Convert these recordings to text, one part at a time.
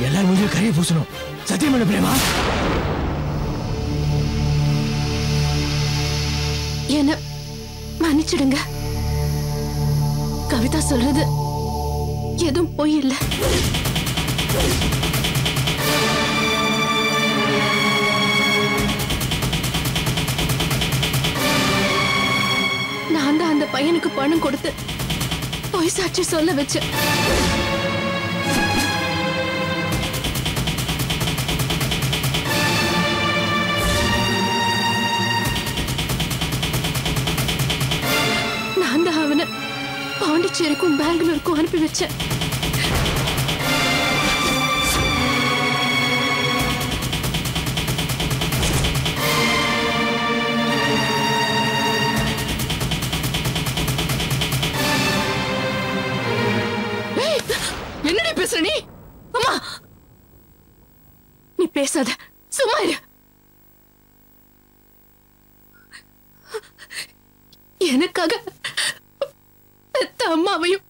எல்லாரும் முடிஞ்ச கரையை பூசணும். சத்தியம் பண்ண பிரேமா. என்ன மன்னிச்சிடுங்க. கவிதா சொல்றது எதுவும் பொய் இல்ல. நான் தான் அந்த பையனுக்கு பணம் கொடுத்து பொய் சாட்சி சொல்ல வச்சேன். நான் தான் அவனை பாண்டிச்சேரிக்கும் பெங்களூருக்கும் அனுப்பி வச்சேன். என்னடி பேசுற நீ? அம்மா நீ பேசாத, சும்மா இரு. எனக்காக பெத்த அம்மாவையும்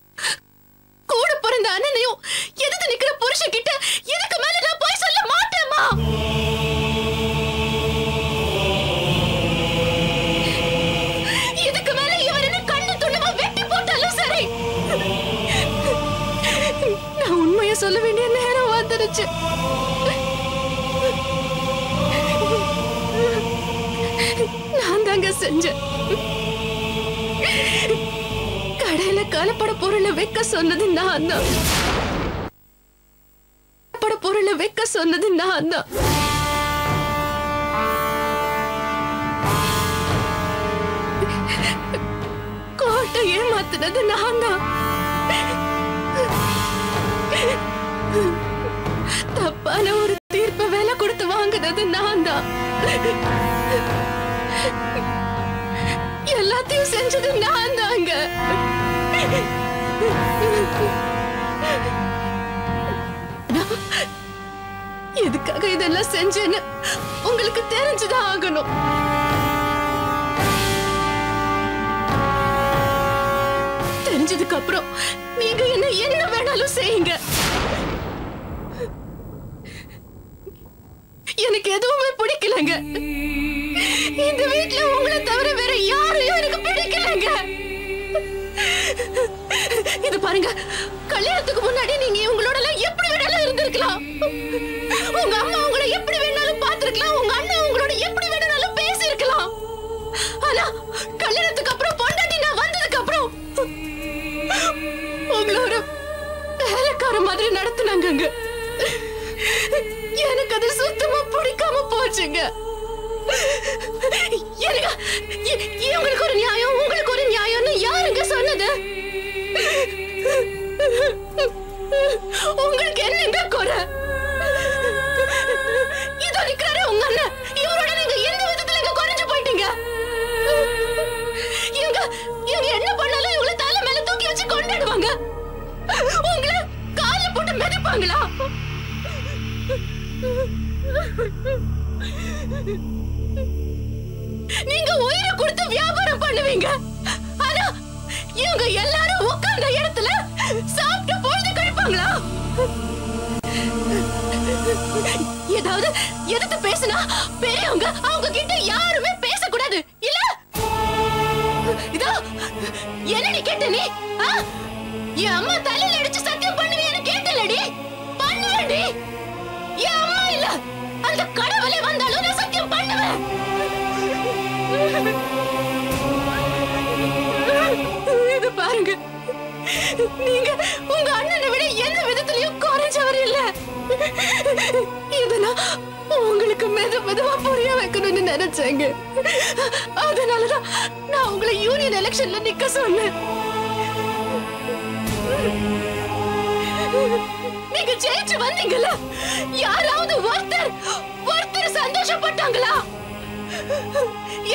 கூட பிறந்த அண்ணனையும் எதிர்த்து நிக்கிற புருஷன் கிட்ட இதுக்கு மேல நான் போய் சொல்ல மாட்டேம்மா. இதுக்கு மேல இவர் என்ன கண்ணு துண்டமா வெட்டி போட்டாலும் சரி, நான் உண்மையை சொல்ல வேண்டிய நேரம் வந்துருச்சு. நான் தாங்க செஞ்சேன். கடையில கலப்பட பொருளை வைக்க சொன்னது நான் தான். கலப்பட பொருளை வைக்க சொன்னது நான் தான். கோட்டை ஏமாத்துனது நான் தான். தப்பான ஒரு தீர்ப்பை விலை கொடுத்து வாங்குனது நான் தான். எல்லாத்தையும் செஞ்சது நான் தாங்க. எதுக்காக இதெல்லாம் செஞ்சேன்னு உங்களுக்கு தெரிஞ்சுதான் ஆகணும். தெரிஞ்சதுக்கு அப்புறம் நீங்க என்ன வேணாலும் செய்யுங்க. எனக்கு எதுவுமே பிடிக்கலங்க. இந்த வீட்டுல உங்களை தவிர வேற யாரையும் எனக்கு பிடிக்கலங்க. இது பாருங்க, கல்யாணத்துக்கு முன்னாடி நீங்க உங்களோட எப்படி வேணாலும் இருந்திருக்கலாம். உங்க அம்மா உங்களை எப்படி வேணாலும் பார்த்திருக்கலாம். உங்க அண்ணன் உங்களோட எப்படி வேணாலும் பேசியிருக்கலாம். ஆனா கல்யாணத்துக்கு அப்புறம் பொண்டாட்டி நான் வந்ததுக்கு அப்புறம் உங்களை ஒரு வேலைக்கார மாதிரி நடத்துனாங்க. எனக்கு அது சுத்தமா பிடிக்காம போச்சுங்க. உங்களுக்கு ஒரு நியாயம், உங்களுக்கு ஒரு நியாயம்னு யாருங்க சொன்னது? உங்களுக்கு என்னங்க குறை? இதோ நிக்கிறாரு உங்க அண்ணன். இவரோட நீங்க எந்த விதத்துல இங்க குறைஞ்சு போயிட்டீங்க? இவங்க என்ன பண்ணாலும் இவங்களை தலை மேல தூக்கி வச்சு கொண்டாடுவாங்க. உங்களை கால போட்டு மிதிப்பாங்களா? நீங்க உயிரை கொடுத்து வியாபாரம் பண்ணுவீங்க. ஆனா இவங்க எல்லாரும் உட்கார்ந்த இடத்துல சாப்பிட்டு பொழுது கழிப்பாங்களா? ஏதாவது எதிர்த்து பேசினா பெரியவங்க அவங்க கிட்ட யாருமே பேசக்கூடாது இல்ல? இதோ என்னடி கேட்ட நீ? என் அம்மா தலையில அடிச்சு சத்தியம் பண்ணுவேன்னு கேட்டலடி. பண்ணுவேடி. என் அம்மா இல்ல, அந்த கடவுளே வந்தாலும் நான் சத்தியம் பண்ணுவேன். இது பாருங்க, நீங்க உங்க அண்ணனை விட எந்த விதத்திலையும் குறைஞ்சவர் இல்ல. இதெல்லாம் உங்களுக்கு மெதுவா புரிய வைக்கணும்னு நினைச்சேங்க. அதனாலதான் நான் உங்களை யூனியன் எலெக்ஷன்ல நிக்க சொன்னேன். நீங்க ஜெயிச்சு வந்தீங்கல்ல, யாராவது ஒருத்தர் சந்தோஷப்பட்டாங்களா?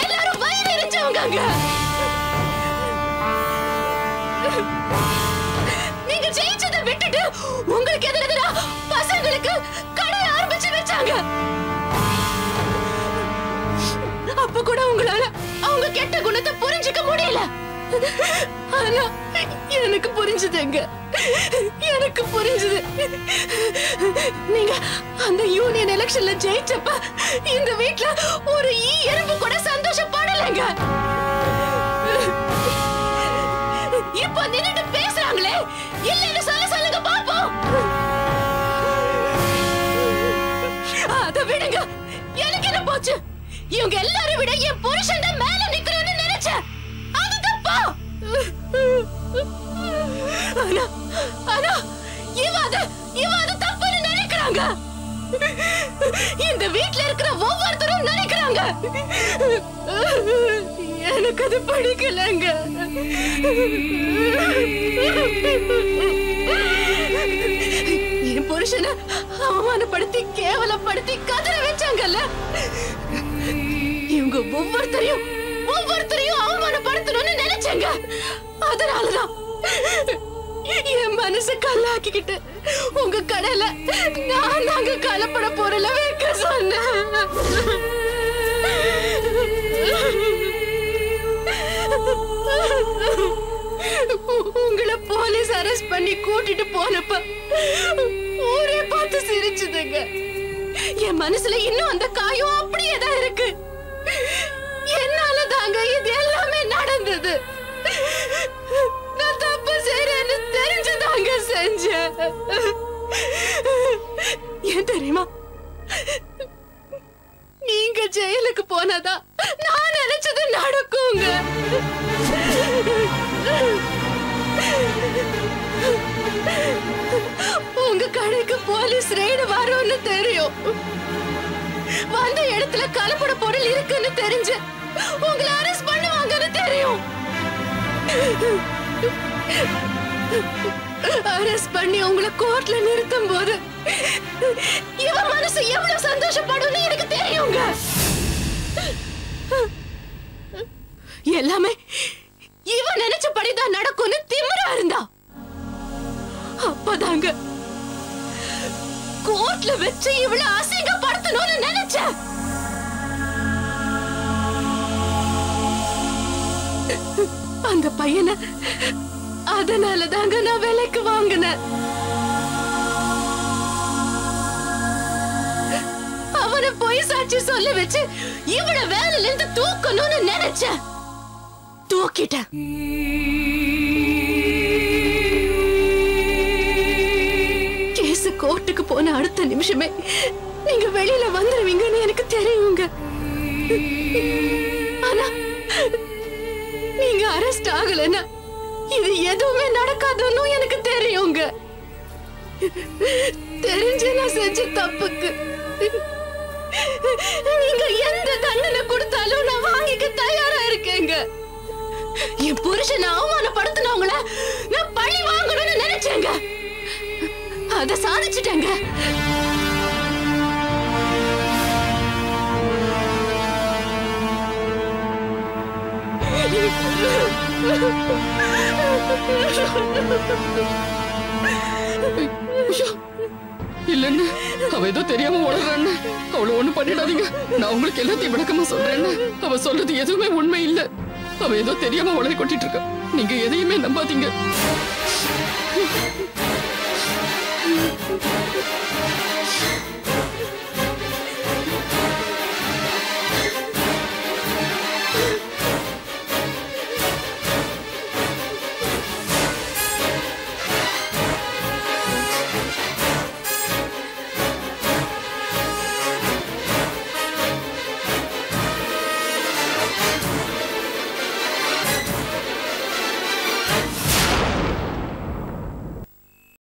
எல்லாரும் வயிறு எரிஞ்சவங்க. நீங்க ஜெயிச்சதை விட்டுட்டு உங்களுக்கு எதிராக பசங்களுக்கு கடை ஆரம்பிச்சு வச்சாங்க. அப்ப கூட உங்களால அவங்க கெட்ட குணத்தை புரிஞ்சுக்க முடியல. ஆனா எனக்கு புரிஞ்சுதுங்க. எனக்கு புரிஞ்சது. நீங்க அந்த யூனியன் எலெக்ஷன்ல ஜெயிச்சப்ப இந்த வீட்ல ஒரு எறும்பு கூட சந்தோஷப்படலைங்க. இப்ப நின்னுட்டு பேசுறாங்களே, இல்லன்னு சொல்லுங்க பாப்போம். அத விடுங்க, எனக்கு என்ன போச்சு? இவங்க எல்லாரும் விட என் புருஷன் தான் மேல நிக்கணும்னு நினைச்சேன். அது தப்பா? ஆனா இவ அது தப்புன்னு நினைக்கிறாங்க. இந்த வீட்ல இருக்கிற ஒவ்வொருத்தரும் நினைக்கிறாங்க. எனக்கு அது பிடிக்கலங்க. என் புருஷனை அவமானப்படுத்தி கேவலப்படுத்தி கதற வச்சாங்கல்ல, இவங்க ஒவ்வொருத்தரையும் அவமானப்படுத்தணும்னு நினைச்சாங்க. அதனாலதான் என் மனசு கல்லாக்கிக்கிட்டு உங்க கடையில நாங்க கலப்பட பொருள வைக்க சொன்னேன். உங்களை போலீஸ் அரெஸ்ட் பண்ணி கூட்டிட்டு போனப்ப ஊரே பார்த்து சிரிச்சுதுங்க. என் மனசுல இன்னும் அந்த காயம் அப்படியே தான் இருக்கு. என்னால தாங்க இது எல்லாமே நடந்தது. நான் தப்பு செய்றேன்னு தெரிஞ்சுதாங்க செஞ்சேன். ஏன் தெரியுமா? நீங்க ஜெயிலுக்கு போனதா நான் நினைச்சது நடக்குங்க. உங்க கடைக்கு போலீஸ் ரெய்டு வரும்னு தெரியும். வந்த இடத்துல கலப்பட பொருள் இருக்குன்னு தெரிஞ்சு உங்களை அரெஸ்ட் பண்ணுவாங்கன்னு தெரியும். அரெஸ்ட் பண்ணி உங்களை கோர்ட்ல நிறுத்தும் போது இவ மனசு எவ்வளவு சந்தோஷப்படும்னு எனக்கு தெரியுங்க. எல்லாமே இவ நினைச்சபடிதான் நடக்கும்னு திமிரா இருந்தா. அப்பதாங்க கோர்ட்ல வச்சு இவளை அசிங்கப்படுத்தணும்னு நினைச்சேன். அந்த பையனை அதனால தாங்க நான் வேலைக்கு வாங்கினேன். அவனை போய் சாட்சி சொல்ல வச்சு இவளை வேலையில இருந்து தூக்கணும்னு நினைச்சேன். தூக்கிட்டேன். கேஸ் கோர்ட்டுக்கு போன அடுத்த நிமிஷமே நீங்க வெளியில வந்துருவீங்கன்னு எனக்கு தெரியுங்க. ஆனா நீங்க அரெஸ்ட் ஆகலன்னா இது எதுவுமே நடக்காதுன்னு எனக்கு தெரியுங்க. தெரிஞ்சு நான் செஞ்ச தப்புக்கு நீங்க எந்த தண்டனை கொடுத்தாலும் நான் வாங்கிக்க தயாரா இருக்கேங்க. என் புருஷனை அவமானப்படுத்தினவங்கள நான் பழி வாங்கணும்னு நினைச்சேங்க. அத சாதிச்சிட்டேங்க. இல்லன்னு அவ ஏதோ தெரியாம உளறான்னு அவளை ஒண்ணு பண்ணிடாதீங்க. நான் உங்களுக்கு எல்லாத்தையும் விளக்கமா சொல்றேன்னு. அவ சொல்றது எதுவுமே உண்மை இல்ல. அவ ஏதோ தெரியாம உளறி கொட்டிட்டு இருக்க. நீங்க எதையுமே நம்பாதீங்க.